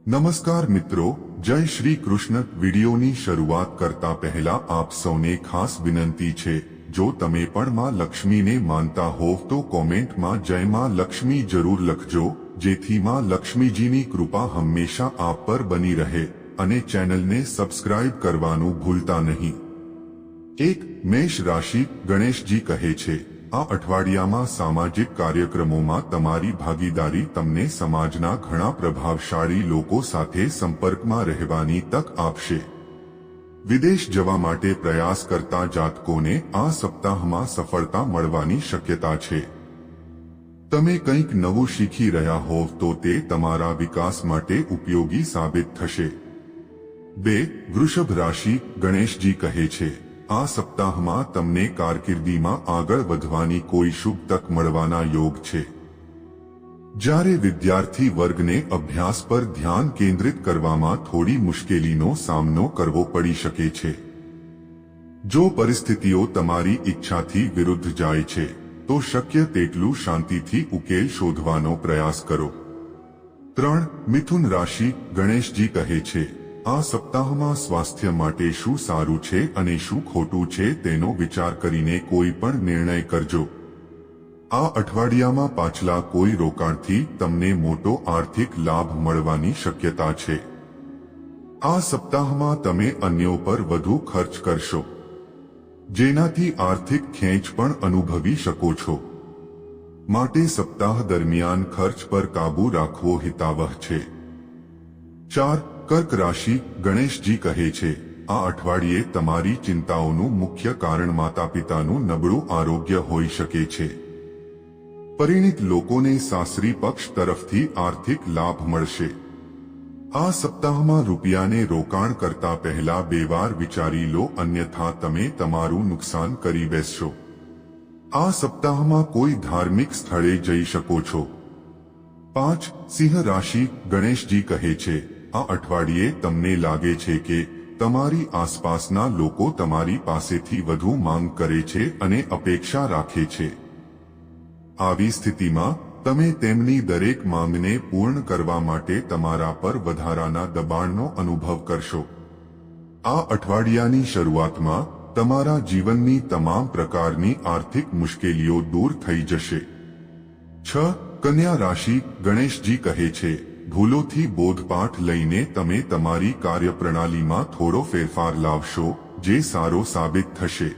નમસ્કાર મિત્રો, જય શ્રી કૃષ્ણ। વિડિયોની શરૂઆત કરતા પહેલા આપ સૌને ખાસ વિનંતી છે, જો તમે પણ માં લક્ષ્મીને માનતા હોવ તો કોમેન્ટમાં જય માં લક્ષ્મી જરૂર લખજો, જેથી માં લક્ષ્મીજીની કૃપા હંમેશા આપ પર બની રહે અને ચેનલને સબસ્ક્રાઇબ કરવાનું ભૂલતા નહીં। 1. મેષ રાશિ। ગણેશજી કહે છે, આ અઠવાડિયામાં સામાજિક કાર્યક્રમોમાં તમારી ભાગીદારી તમને સમાજના ઘણા પ્રભાવશાળી લોકો સાથે સંપર્કમાં રહેવાની તક આપશે। વિદેશ જવા માટે પ્રયાસ કરતા જાતકોને આ સપ્તાહમાં સફળતા મળવાની શક્યતા છે। તમે કંઈક નવું શીખી રહ્યા હોવ તો તે તમારા વિકાસ માટે ઉપયોગી સાબિત થશે। 2. વૃષભ રાશિ। ગણેશજી કહે છે, આ સપ્તાહમાં તમને કારકિર્દીમાં આગળ વધવાની કોઈ શુભ તક મળવાના યોગ છે। જ્યારે વિદ્યાર્થી વર્ગને અભ્યાસ પર ધ્યાન કેન્દ્રિત કરવામાં થોડી મુશ્કેલીનો સામનો કરવો પડી શકે છે। જો પરિસ્થિતિઓ તમારી ઈચ્છાથી વિરુદ્ધ જાય છે તો શક્ય તેટલું શાંતિથી ઉકેલ શોધવાનો પ્રયાસ કરો। 3. મિથુન રાશિ। ગણેશજી કહે છે, આ સપ્તાહમાં સ્વાસ્થ્ય માટે શું સારું છે અને શું ખોટું છે તેનો વિચાર કરીને કોઈ પણ નિર્ણય કરજો। આ અઠવાડિયામાં પાછલા કોઈ રોકાણથી તમને મોટો આર્થિક લાભ મળવાની શક્યતા છે। આ સપ્તાહમાં તમે અન્યો પર વધુ ખર્ચ કરશો, જેનાથી આર્થિક ખેંચ પણ અનુભવી શકો છો, માટે સપ્તાહ દરમિયાન ખર્ચ પર કાબૂ રાખવો હિતાવહ છે। 4. કર્ક રાશિ। ગણેશજી કહે છે, આ અઠવાડિયે તમારી ચિંતાઓનું મુખ્ય કારણ માતાપિતાનું નબળું આરોગ્ય હોઈ શકે છે। પરિણીત લોકોને સાસરી પક્ષ તરફથી આર્થિક લાભ મળશે। આ સપ્તાહમાં રૂપિયાને રોકાણ કરતા પહેલા 2 વાર વિચારી લો, અન્યથા તમે તમારું નુકસાન કરી બેસશો। આ સપ્તાહમાં કોઈ ધાર્મિક સ્થળે જઈ શકો છો। 5. સિંહ રાશિ। ગણેશજી કહે છે, આ અઠવાડિયે તમને લાગે છે કે તમારી આસપાસના લોકો તમારી પાસેથી વધુ માંગ કરે છે અને અપેક્ષા રાખે છે। આવી સ્થિતિમાં તમે તેમની દરેક માંગને પૂર્ણ કરવા માટે તમારા પર વધારાના દબાણનો અનુભવ કરશો। આ અઠવાડિયાની શરૂઆતમાં તમારા જીવનની તમામ પ્રકારની આર્થિક મુશ્કેલીઓ દૂર થઈ જશે। 6. કન્યા રાશિ। ગણેશજી કહે છે, ભૂલોથી બોધપાઠ લઈને તમે તમારી કાર્યપ્રણાલીમાં થોડો ફેરફાર લાવશો, જે સારો સાબિત થશે।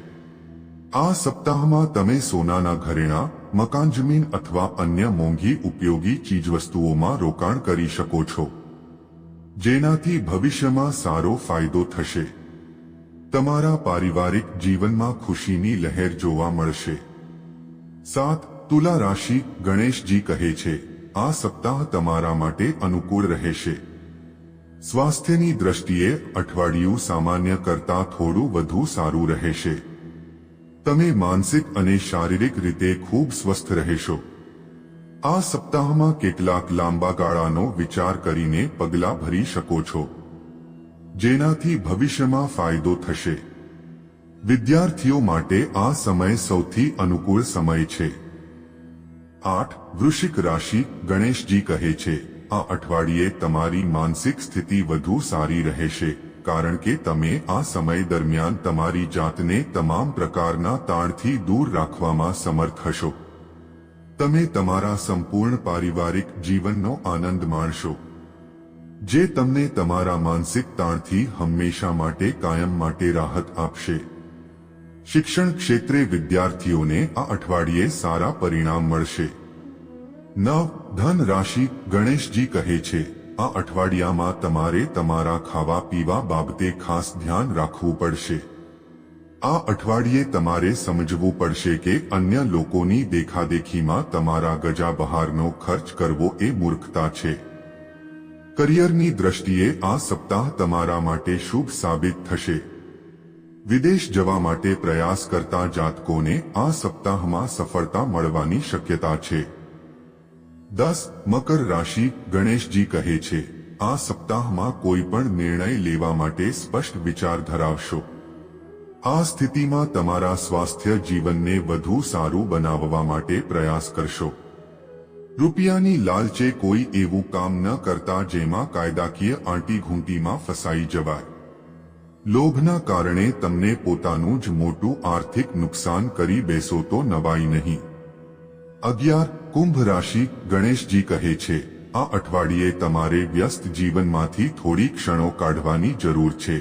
આ સપ્તાહમાં તમે સોનાના ઘરેણાં, મકાન, જમીન અથવા અન્ય મોંઘી ઉપયોગી ચીજવસ્તુઓમાં રોકાણ કરી શકો છો, જેનાથી ભવિષ્યમાં સારો ફાયદો થશે। તમારા પારિવારિક જીવનમાં ખુશીની લહેર જોવા મળશે। 7. તુલા રાશિ। ગણેશજી કહે છે, આ સપ્તાહ તમારા માટે અનુકૂળ રહેશે। સ્વાસ્થ્યની દ્રષ્ટિએ અઠવાડિયું સામાન્ય કરતાં થોડું વધુ સારું રહેશે। તમે માનસિક અને શારીરિક રીતે ખૂબ સ્વસ્થ રહેશો। આ સપ્તાહમાં કેટલાક લાંબા ગાળાનો વિચાર કરીને પગલાં ભરી શકો છો, જેનાથી ભવિષ્યમાં ફાયદો થશે। વિદ્યાર્થીઓ માટે આ સમય સૌથી અનુકૂળ સમય છે। 8. વૃશ્ચિક રાશિ। ગણેશજી કહે છે, આ અઠવાડિયે તમારી માનસિક સ્થિતિ વધુ સારી રહેશે, કારણ કે તમે આ સમય દરમિયાન તમારી જાતને તમામ પ્રકારના તાણથી દૂર રાખવામાં સમર્થ હશો। તમે તમારા સંપૂર્ણ પારિવારિક જીવનનો આનંદ માણશો, જે તમને તમારા માનસિક તાણથી હંમેશા માટે કાયમ માટે રાહત આપશે। શિક્ષણ ક્ષેત્રે વિદ્યાર્થીઓને આ અઠવાડિયે સારા પરિણામ મળશે। 9. ધન રાશિ। ગણેશજી કહે છે, આ અઠવાડિયામાં તમારે તમારા ખાવા પીવા બાબતે ખાસ ધ્યાન રાખવું પડશે। આ અઠવાડિયે તમારે સમજવું પડશે કે અન્ય લોકોની દેખાદેખીમાં તમારા ગજા બહારનો ખર્ચ કરવો એ મૂર્ખતા છે। કરિયરની દ્રષ્ટિએ આ સપ્તાહ તમારા માટે શુભ સાબિત થશે। વિદેશ જવા માટે પ્રયાસ કરતા જાતકોને આ સપ્તાહમાં સફળતા મળવાની શક્યતા છે। 10. મકર રાશિ। ગણેશજી કહે છે, આ સપ્તાહમાં કોઈ પણ નિર્ણય લેવા માટે સ્પષ્ટ વિચાર ધરાવશો। આ સ્થિતિમાં તમારા સ્વાસ્થ્ય જીવનને વધુ સારું બનાવવા માટે પ્રયાસ કરશો। રૂપિયાની લાલચે કોઈ એવું કામ ન કરતા જેમાં કાયદાકીય આંટીઘૂંટીમાં ફસાઈ જવાય. લોભના કારણે તમને પોતાનું જ મોટું આર્થિક નુકસાન કરી બેસો તો નવાઈ નહીં. 11. કુંભ રાશિ. ગણેશજી કહે છે, આ અઠવાડિયે તમારે વ્યસ્ત જીવનમાંથી થોડી ક્ષણો કાઢવાની જરૂર છે.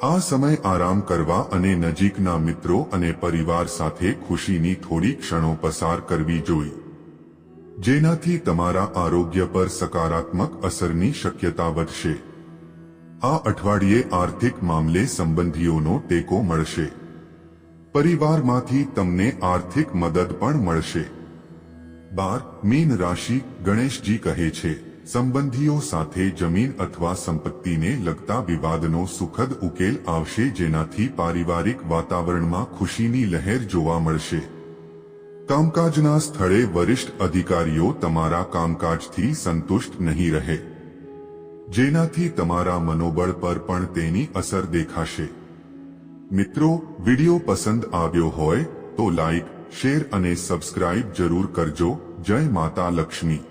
આ સમય આરામ કરવા અને નજીકના મિત્રો અને પરિવાર સાથે ખુશીની થોડી ક્ષણો પસાર કરવી જોઈએ, જેનાથી તમારા આરોગ્ય પર સકારાત્મક અસરની શક્યતા વધશે. આ અઠવાડિયે આર્થિક મામલે સંબંધીઓનો ટેકો મળશે. પરિવારમાંથી તમને આર્થિક મદદ પણ મળશે. 12. મીન રાશિ. ગણેશજી કહે છે, સંબંધીઓ સાથે જમીન અથવા સંપત્તિને લગતા વિવાદનો સુખદ ઉકેલ આવશે, જેનાથી પારિવારિક વાતાવરણમાં ખુશીની લહેર જોવા મળશે. કામકાજના સ્થળે વરિષ્ઠ અધિકારીઓ તમારા કામકાજથી સંતુષ્ટ નહીં રહે, જેનાથી તમારા મનોબળ પર પણ તેની અસર દેખાશે. મિત્રો, વિડિયો પસંદ આવ્યો હોય તો લાઈક, શેર અને સબસ્ક્રાઇબ જરૂર કરજો. જય માતા લક્ષ્મી.